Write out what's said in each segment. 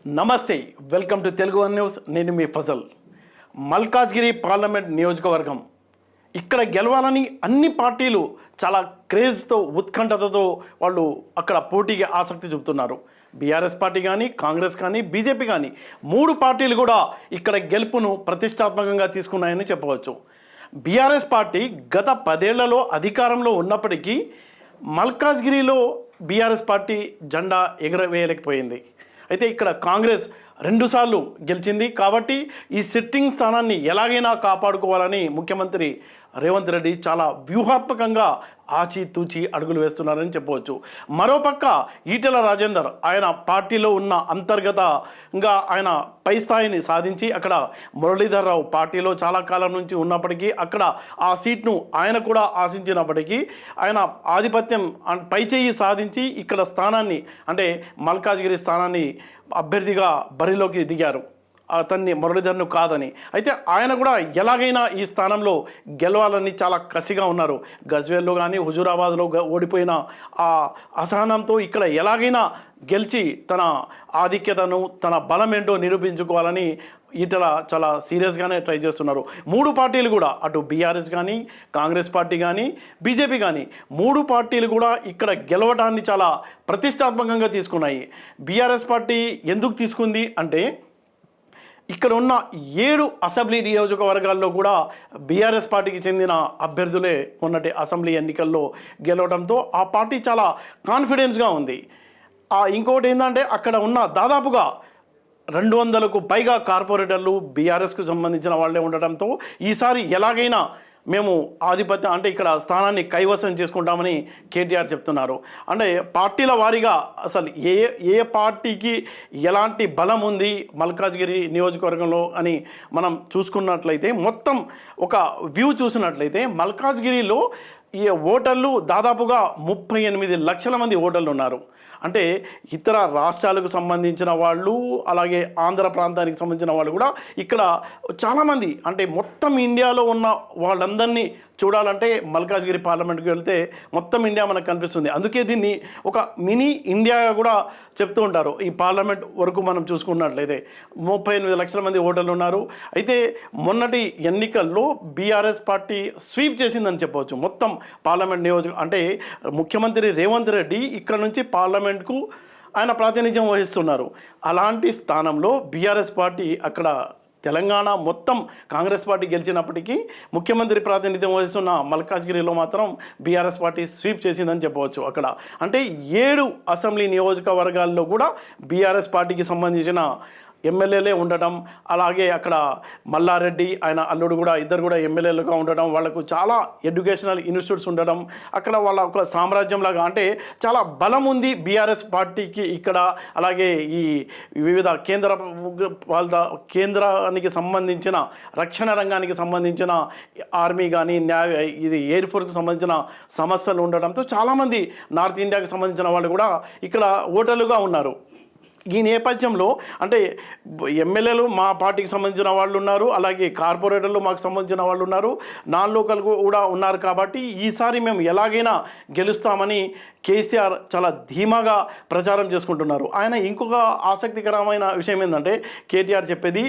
నమస్తే, welcome to Telugu one news. నేను మీ Fazal. Malkajgiri parliament నియోజకవర్గం ఇక్కడ గెలవాలని అన్ని పార్టీలు చాలా క్రేజ్తో ఉత్కంఠతతో వాళ్ళు అక్కడ పోటీకి ఆసక్తి చూపుతున్నారు. బీఆర్ఎస్ పార్టీ కానీ, కాంగ్రెస్ కానీ, బీజేపీ కానీ 3 పార్టీలు కూడా ఇక్కడ గెలుపును ప్రతిష్టాత్మకంగా తీసుకున్నాయని చెప్పవచ్చు. బీఆర్ఎస్ పార్టీ గత 10 ఏళ్లలో అధికారంలో ఉన్నప్పటికీ మల్కాజ్గిరిలో బీఆర్ఎస్ పార్టీ జెండా ఎగరవేయలేకపోయింది. అయితే ఇక్కడ కాంగ్రెస్ 2 సార్లు గెలిచింది. కాబట్టి ఈ సిట్టింగ్ స్థానాన్ని ఎలాగైనా కాపాడుకోవాలని ముఖ్యమంత్రి రేవంత్ రెడ్డి చాలా వ్యూహాత్మకంగా ఆచితూచి అడుగులు వేస్తున్నారని చెప్పవచ్చు. మరోపక్క ఈటెల రాజేందర్ ఆయన పార్టీలో ఉన్న అంతర్గతంగా ఆయన పై స్థాయిని సాధించి అక్కడ మురళీధర్ రావు పార్టీలో చాలా కాలం నుంచి ఉన్నప్పటికీ అక్కడ ఆ సీట్ను ఆయన కూడా ఆశించినప్పటికీ ఆయన ఆధిపత్యం పైచేయి సాధించి ఇక్కడ స్థానాన్ని అంటే మల్కాజ్గిరి స్థానాన్ని అభ్యర్థిగా బరిలోకి దిగారు. అతన్ని మురళీధర్ను కాదని. అయితే ఆయన కూడా ఎలాగైనా ఈ స్థానంలో గెలవాలని చాలా కసిగా ఉన్నారు. గజ్వేల్లో కానీ హుజూరాబాద్లో ఓడిపోయిన ఆ అసహనంతో ఇక్కడ ఎలాగైనా గెలిచి తన ఆధిక్యతను తన బలం ఏంటో నిరూపించుకోవాలని ఈటల చాలా సీరియస్గానే ట్రై చేస్తున్నారు. 3 పార్టీలు కూడా అటు బీఆర్ఎస్ కానీ, కాంగ్రెస్ పార్టీ కానీ, బీజేపీ కానీ 3 పార్టీలు కూడా ఇక్కడ గెలవడాన్ని చాలా ప్రతిష్టాత్మకంగా తీసుకున్నాయి. బీఆర్ఎస్ పార్టీ ఎందుకు తీసుకుంది అంటే ఇక్కడ ఉన్న 7 అసెంబ్లీ నియోజకవర్గాల్లో కూడా బీఆర్ఎస్ పార్టీకి చెందిన అభ్యర్థులే మొన్నటి అసెంబ్లీ ఎన్నికల్లో గెలవడంతో ఆ పార్టీ చాలా కాన్ఫిడెన్స్గా ఉంది. ఇంకొకటి ఏంటంటే అక్కడ ఉన్న దాదాపుగా 200కు పైగా కార్పొరేటర్లు బీఆర్ఎస్కు సంబంధించిన వాళ్ళే ఉండటంతో ఈసారి ఎలాగైనా మేము ఆధిపత్యం అంటే ఇక్కడ స్థానాన్ని కైవసం చేసుకుంటామని కేటీఆర్ చెప్తున్నారు. అంటే పార్టీల వారీగా అసలు ఏ పార్టీకి ఎలాంటి బలం ఉంది మల్కాజ్గిరి నియోజకవర్గంలో అని మనం చూసుకున్నట్లయితే మొత్తం ఒక వ్యూ చూసినట్లయితే మల్కాజ్గిరిలో ఈ ఓటర్లు దాదాపుగా 38 లక్షల మంది ఓటర్లు ఉన్నారు. అంటే ఇతర రాష్ట్రాలకు సంబంధించిన వాళ్ళు అలాగే ఆంధ్ర ప్రాంతానికి సంబంధించిన వాళ్ళు కూడా ఇక్కడ చాలామంది అంటే మొత్తం ఇండియాలో ఉన్న వాళ్ళందరినీ చూడాలంటే మల్కాజ్గిరి పార్లమెంట్కి వెళ్తే మొత్తం ఇండియా మనకు కనిపిస్తుంది. అందుకే దీన్ని ఒక మినీ ఇండియాగా కూడా చెప్తూ ఉంటారు. ఈ పార్లమెంట్ వరకు మనం చూసుకున్నట్లయితే 38 లక్షల మంది ఓటర్లు ఉన్నారు. అయితే మొన్నటి ఎన్నికల్లో బీఆర్ఎస్ పార్టీ స్వీప్ చేసిందని చెప్పవచ్చు మొత్తం పార్లమెంట్ నియోజక అంటే ముఖ్యమంత్రి రేవంత్ రెడ్డి ఇక్కడ నుంచి పార్లమెంట్కు ఆయన ప్రాతినిధ్యం వహిస్తున్నారు. అలాంటి స్థానంలో బీఆర్ఎస్ పార్టీ అక్కడ తెలంగాణ మొత్తం కాంగ్రెస్ పార్టీ గెలిచినప్పటికీ ముఖ్యమంత్రి ప్రాతినిధ్యం వహిస్తున్న మల్కాజ్గిరిలో మాత్రం బీఆర్ఎస్ పార్టీ స్వీప్ చేసిందని చెప్పవచ్చు. అక్కడ అంటే 7 అసెంబ్లీ నియోజకవర్గాల్లో కూడా బీఆర్ఎస్ పార్టీకి సంబంధించిన ఎమ్మెల్యేలే ఉండటం, అలాగే అక్కడ మల్లారెడ్డి ఆయన అల్లుడు కూడా ఇద్దరు కూడా ఎమ్మెల్యేలుగా ఉండటం, వాళ్ళకు చాలా ఎడ్యుకేషనల్ ఇన్స్టిట్యూట్స్ ఉండడం, అక్కడ వాళ్ళ ఒక సామ్రాజ్యంలాగా అంటే చాలా బలం ఉంది బీఆర్ఎస్ పార్టీకి ఇక్కడ. అలాగే ఈ వివిధ కేంద్రానికి సంబంధించిన రక్షణ రంగానికి సంబంధించిన ఆర్మీ కానీ ఇది ఎయిర్ ఫోర్స్కి సంబంధించిన సమస్యలు ఉండడంతో చాలామంది నార్త్ ఇండియాకి సంబంధించిన వాళ్ళు కూడా ఇక్కడ ఓటర్లుగా ఉన్నారు. ఈ నేపథ్యంలో అంటే ఎమ్మెల్యేలు మా పార్టీకి సంబంధించిన వాళ్ళు ఉన్నారు, అలాగే కార్పొరేటర్లు మాకు సంబంధించిన వాళ్ళు ఉన్నారు, నాన్ లోకల్ కూడా ఉన్నారు. కాబట్టి ఈసారి మేము ఎలాగైనా గెలుస్తామని కేసీఆర్ చాలా ధీమాగా ప్రచారం చేసుకుంటున్నారు. ఆయన ఇంకొక ఆసక్తికరమైన విషయం ఏంటంటే కేటీఆర్ చెప్పేది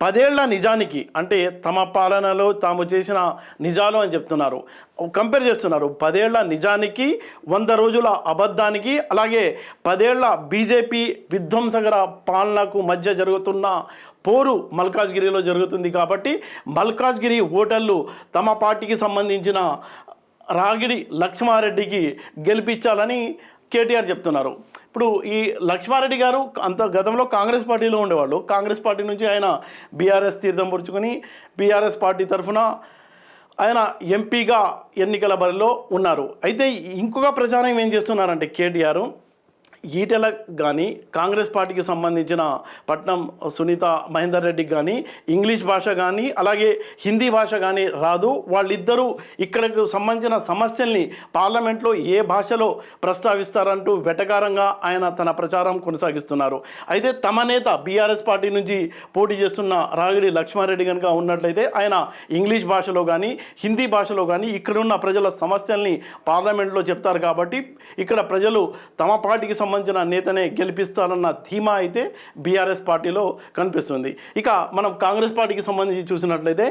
10 ఏళ్ల నిజానికి అంటే తమ పాలనలో తాము చేసిన నిజాలు అని చెప్తున్నారు, కంపేర్ చేస్తున్నారు. 10 ఏళ్ల నిజానికి 100 రోజుల అబద్ధానికి అలాగే 10 ఏళ్ల బీజేపీ విధ్వంసకర పాలనకు మధ్య జరుగుతున్న పోరు మల్కాజ్గిరిలో జరుగుతుంది. కాబట్టి మల్కాజ్గిరి ఓటర్లు తమ పార్టీకి సంబంధించిన రాగిడి లక్ష్మారెడ్డికి గెలిపించాలని కేటీఆర్ చెప్తున్నారు. ఇప్పుడు ఈ లక్ష్మారెడ్డి గారు అంత గతంలో కాంగ్రెస్ పార్టీలో ఉండేవాళ్ళు. కాంగ్రెస్ పార్టీ నుంచి ఆయన బీఆర్ఎస్ తీర్థం పుచ్చుకొని బీఆర్ఎస్ పార్టీ తరఫున ఆయన ఎంపీగా ఎన్నికల బరిలో ఉన్నారు. అయితే ఇంకొక ప్రచారం ఏం చేస్తున్నారంటే కేటీఆర్ ఈటెల కానీ కాంగ్రెస్ పార్టీకి సంబంధించిన పట్నం సునీత మహేందర్ రెడ్డికి కానీ ఇంగ్లీష్ భాష కానీ అలాగే హిందీ భాష కానీ రాదు. వాళ్ళిద్దరూ ఇక్కడకు సంబంధించిన సమస్యల్ని పార్లమెంట్లో ఏ భాషలో ప్రస్తావిస్తారంటూ వెటకారంగా ఆయన తన ప్రచారం కొనసాగిస్తున్నారు. అయితే తమ నేత బీఆర్ఎస్ పార్టీ నుంచి పోటీ చేస్తున్న రాగిడి లక్ష్మారెడ్డి కనుక ఉన్నట్లయితే ఆయన ఇంగ్లీష్ భాషలో కానీ హిందీ భాషలో కానీ ఇక్కడున్న ప్రజల సమస్యల్ని పార్లమెంట్లో చెప్తారు. కాబట్టి ఇక్కడ ప్రజలు తమ పార్టీకి సంబంధించిన నేతనే గెలిపిస్తారన్న ధీమా అయితే బీఆర్ఎస్ పార్టీలో కనిపిస్తుంది. ఇక మనం కాంగ్రెస్ పార్టీకి సంబంధించి చూసినట్లయితే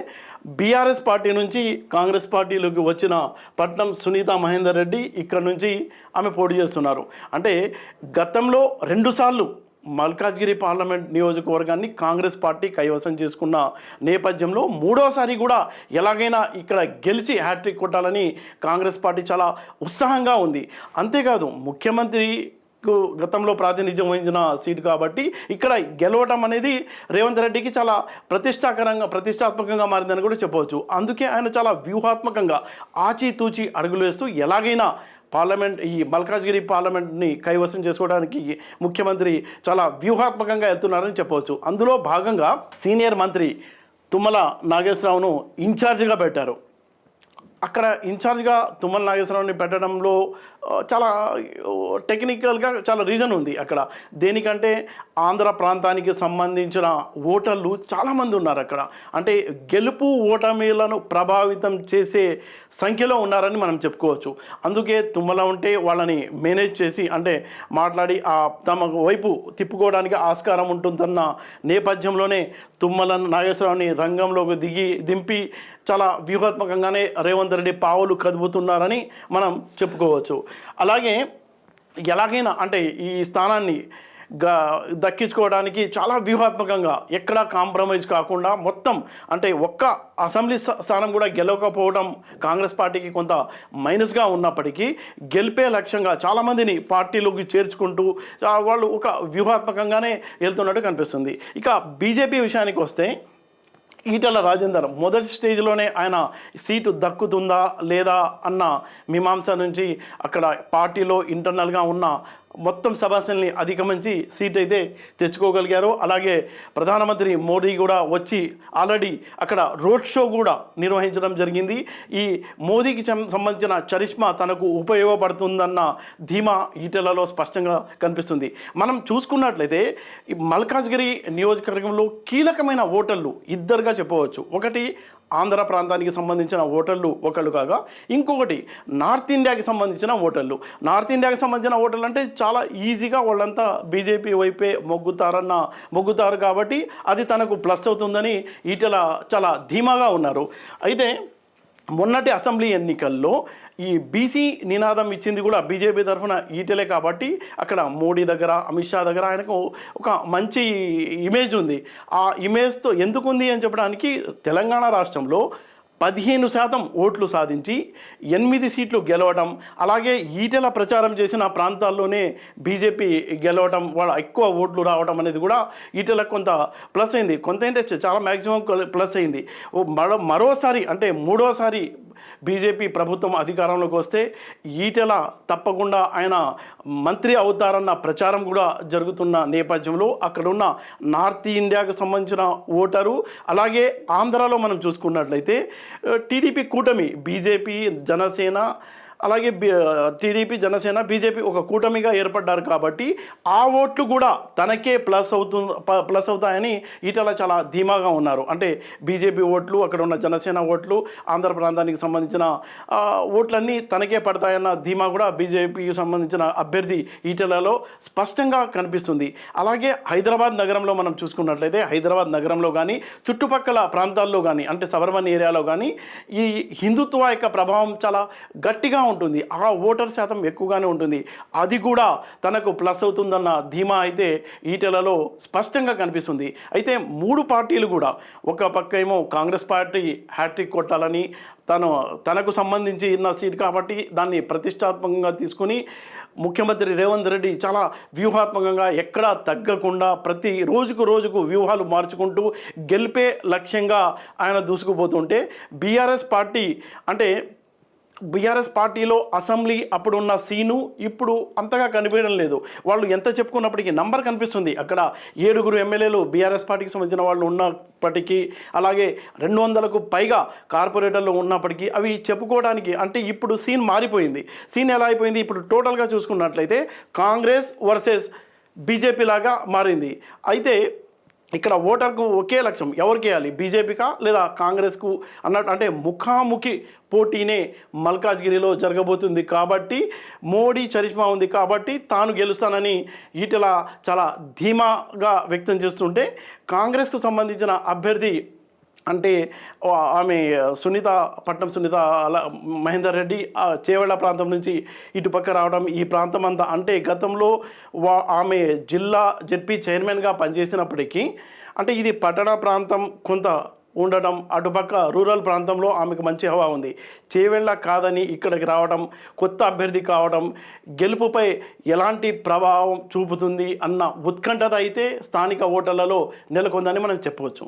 బీఆర్ఎస్ పార్టీ నుంచి కాంగ్రెస్ పార్టీలోకి వచ్చిన పట్నం సునీత మహేందర్ రెడ్డి ఇక్కడ నుంచి ఆమె పోటీ చేస్తున్నారు. అంటే గతంలో 2 సార్లు మల్కాజ్గిరి పార్లమెంట్ నియోజకవర్గాన్ని కాంగ్రెస్ పార్టీ కైవసం చేసుకున్న నేపథ్యంలో 3వసారి కూడా ఎలాగైనా ఇక్కడ గెలిచి హ్యాట్రిక్ కొట్టాలని కాంగ్రెస్ పార్టీ చాలా ఉత్సాహంగా ఉంది. అంతేకాదు ముఖ్యమంత్రి గతంలో ప్రాతినిధ్యం వహించిన సీటు కాబట్టి ఇక్కడ గెలవటం అనేది రేవంత్ రెడ్డికి చాలా ప్రతిష్టాత్మకంగా మారిందని కూడా చెప్పవచ్చు. అందుకే ఆయన చాలా వ్యూహాత్మకంగా ఆచితూచి అడుగులు వేస్తూ ఎలాగైనా ఈ మల్కాజ్గిరి పార్లమెంట్ని కైవసం చేసుకోవడానికి ముఖ్యమంత్రి చాలా వ్యూహాత్మకంగా వెళ్తున్నారని చెప్పవచ్చు. అందులో భాగంగా సీనియర్ మంత్రి తుమ్మల నాగేశ్వరరావును ఇన్ఛార్జిగా పెట్టారు. అక్కడ ఇన్ఛార్జ్గా తుమ్మల నాగేశ్వరరావుని పెట్టడంలో చాలా టెక్నికల్గా చాలా రీజన్ ఉంది. అక్కడ దేనికంటే ఆంధ్ర ప్రాంతానికి సంబంధించిన ఓటర్లు చాలామంది ఉన్నారు అక్కడ. అంటే గెలుపు ఓటమిలను ప్రభావితం చేసే సంఖ్యలో ఉన్నారని మనం చెప్పుకోవచ్చు. అందుకే తుమ్మల ఉంటే వాళ్ళని మేనేజ్ చేసి అంటే మాట్లాడి తమ వైపు తిప్పుకోవడానికి ఆస్కారం ఉంటుందన్న నేపథ్యంలోనే తుమ్మల నాగేశ్వరరావుని రంగంలోకి దింపి చాలా వ్యూహాత్మకంగానే రేవంత్ రెడ్డి పావులు కదుపుతున్నారని మనం చెప్పుకోవచ్చు. అలాగే ఎలాగైనా అంటే ఈ స్థానాన్ని దక్కించుకోవడానికి చాలా వ్యూహాత్మకంగా ఎక్కడా కాంప్రమైజ్ కాకుండా మొత్తం అంటే ఒక్క అసెంబ్లీ స్థానం కూడా గెలవకపోవడం కాంగ్రెస్ పార్టీకి కొంత మైనస్గా ఉన్నప్పటికీ గెలిపే లక్ష్యంగా చాలామందిని పార్టీలోకి చేర్చుకుంటూ వాళ్ళు ఒక వ్యూహాత్మకంగానే వెళ్తున్నట్టు కనిపిస్తుంది. ఇక బీజేపీ విషయానికి వస్తే ఈటెల రాజేందర్ మొదటి స్టేజ్లోనే ఆయన సీటు దక్కుతుందా లేదా అన్న మీమాంస నుంచి అక్కడ పార్టీలో ఇంటర్నల్గా ఉన్న మొత్తం సభ్యుల్ని అధిగమించి సీట్ అయితే తెచ్చుకోగలిగారు. అలాగే ప్రధానమంత్రి మోడీ కూడా వచ్చి ఆల్రెడీ అక్కడ రోడ్ షో కూడా నిర్వహించడం జరిగింది. ఈ మోదీకి సంబంధించిన చరిష్మా తనకు ఉపయోగపడుతుందన్న ధీమా ఈటెలలో స్పష్టంగా కనిపిస్తుంది. మనం చూసుకున్నట్లయితే ఈ మల్కాజ్గిరి నియోజకవర్గంలో కీలకమైన ఓటర్లు ఇద్దరుగా చెప్పవచ్చు. ఒకటి ఆంధ్ర ప్రాంతానికి సంబంధించిన ఓటర్లు ఒకళ్ళు కాగా ఇంకొకటి నార్త్ ఇండియాకి సంబంధించిన ఓటర్లు. నార్త్ ఇండియాకి సంబంధించిన ఓటర్లు అంటే చాలా ఈజీగా వాళ్ళంతా బీజేపీ వైపే మొగ్గుతారు కాబట్టి అది తనకు ప్లస్ అవుతుందని ఈటెల చాలా ధీమాగా ఉన్నారు. అయితే మొన్నటి అసెంబ్లీ ఎన్నికల్లో ఈ బీసీ నినాదం ఇచ్చింది కూడా బీజేపీ తరఫున ఈటెలే కాబట్టి అక్కడ మోడీ దగ్గర అమిత్ షా దగ్గర ఆయనకు ఒక మంచి ఇమేజ్ ఉంది. ఆ ఇమేజ్తో ఎందుకుంది అని చెప్పడానికి తెలంగాణ రాష్ట్రంలో 15% ఓట్లు సాధించి 8 సీట్లు గెలవడం, అలాగే ఈటెల ప్రచారం చేసిన ప్రాంతాల్లోనే బీజేపీ గెలవడం, వాళ్ళ ఎక్కువ ఓట్లు రావడం అనేది కూడా ఈటెలకు కొంత ప్లస్ అయింది. కొంత ఏంటంటే చాలా మ్యాక్సిమం ప్లస్ అయింది. మరోసారి అంటే 3వసారి బీజేపీ ప్రభుత్వం అధికారంలోకి వస్తే ఈటెల తప్పకుండా ఆయన మంత్రి అవుతారన్న ప్రచారం కూడా జరుగుతున్న నేపథ్యంలో అక్కడున్న నార్త్ ఇండియాకు సంబంధించిన ఓటరు, అలాగే ఆంధ్రాలో మనం చూసుకున్నట్లయితే టీడీపీ కూటమి బీజేపీ జనసేన అలాగే టీడీపీ జనసేన బీజేపీ ఒక కూటమిగా ఏర్పడ్డారు కాబట్టి ఆ ఓట్లు కూడా తనకే ప్లస్ అవుతాయని ఈటెల చాలా ధీమాగా ఉన్నారు. అంటే బీజేపీ ఓట్లు, అక్కడ ఉన్న జనసేన ఓట్లు, ఆంధ్ర ప్రాంతానికి సంబంధించిన ఓట్లన్నీ తనకే పడతాయన్న ధీమా కూడా బీజేపీకి సంబంధించిన అభ్యర్థి ఈటెలలో స్పష్టంగా కనిపిస్తుంది. అలాగే హైదరాబాద్ నగరంలో మనం చూసుకున్నట్లయితే హైదరాబాద్ నగరంలో కానీ చుట్టుపక్కల ప్రాంతాల్లో కానీ అంటే సబర్బన్ ఏరియాలో కానీ ఈ హిందుత్వ యొక్క ప్రభావం చాలా గట్టిగా ఉంటుంది. ఆ ఓటర్ శాతం ఎక్కువగానే ఉంటుంది. అది కూడా తనకు ప్లస్ అవుతుందన్న ధీమా అయితే ఈటెలలో స్పష్టంగా కనిపిస్తుంది. అయితే 3 పార్టీలు కూడా ఒక పక్క ఏమో కాంగ్రెస్ పార్టీ హ్యాట్రిక్ కొట్టాలని తనకు సంబంధించిన సీట్ కాబట్టి దాన్ని ప్రతిష్టాత్మకంగా తీసుకుని ముఖ్యమంత్రి రేవంత్ రెడ్డి చాలా వ్యూహాత్మకంగా ఎక్కడా తగ్గకుండా ప్రతి రోజుకు వ్యూహాలు మార్చుకుంటూ గెలిపే లక్ష్యంగా ఆయన దూసుకుపోతుంటే బీఆర్ఎస్ పార్టీలో అసెంబ్లీ అప్పుడున్న సీను ఇప్పుడు అంతగా కనిపించడం లేదు. వాళ్ళు ఎంత చెప్పుకున్నప్పటికీ నంబర్ కనిపిస్తుంది. అక్కడ 7 ఎమ్మెల్యేలు బీఆర్ఎస్ పార్టీకి సంబంధించిన వాళ్ళు ఉన్నప్పటికీ, అలాగే 200కు పైగా కార్పొరేటర్లు ఉన్నప్పటికీ అవి చెప్పుకోవడానికి అంటే ఇప్పుడు సీన్ మారిపోయింది. సీన్ ఎలా అయిపోయింది ఇప్పుడు టోటల్గా చూసుకున్నట్లయితే కాంగ్రెస్ వర్సెస్ బీజేపీ లాగా మారింది. అయితే ఇక్కడ ఓటర్కు ఒకే లక్ష్యం, ఎవరికి వేయాలి, బీజేపీకా లేదా కాంగ్రెస్కు అన్నట్టు, అంటే ముఖాముఖి పోటీనే మల్కాజ్గిరిలో జరగబోతుంది. కాబట్టి మోడీ చరిష్మా ఉంది కాబట్టి తాను గెలుస్తానని ఈటెల చాలా ధీమాగా వ్యక్తం చేస్తుంటే, కాంగ్రెస్కు సంబంధించిన అభ్యర్థి అంటే ఆమె పట్నం సునీత మహేందర్ రెడ్డి చేవెళ్ళ ప్రాంతం నుంచి ఇటుపక్క రావడం, ఈ ప్రాంతం అంతా అంటే గతంలో ఆమె జిల్లా జెడ్పీ చైర్మన్గా పనిచేసినప్పటికీ అంటే ఇది పట్టణ ప్రాంతం కొంత ఉండడం, అటుపక్క రూరల్ ప్రాంతంలో ఆమెకు మంచి హవా ఉంది. చేవెళ్ళ కాదని ఇక్కడికి రావడం, కొత్త అభ్యర్థి కావడం గెలుపుపై ఎలాంటి ప్రభావం చూపుతుంది అన్న ఉత్కంఠత అయితే స్థానిక ఓటర్లలో నెలకొందని మనం చెప్పవచ్చు.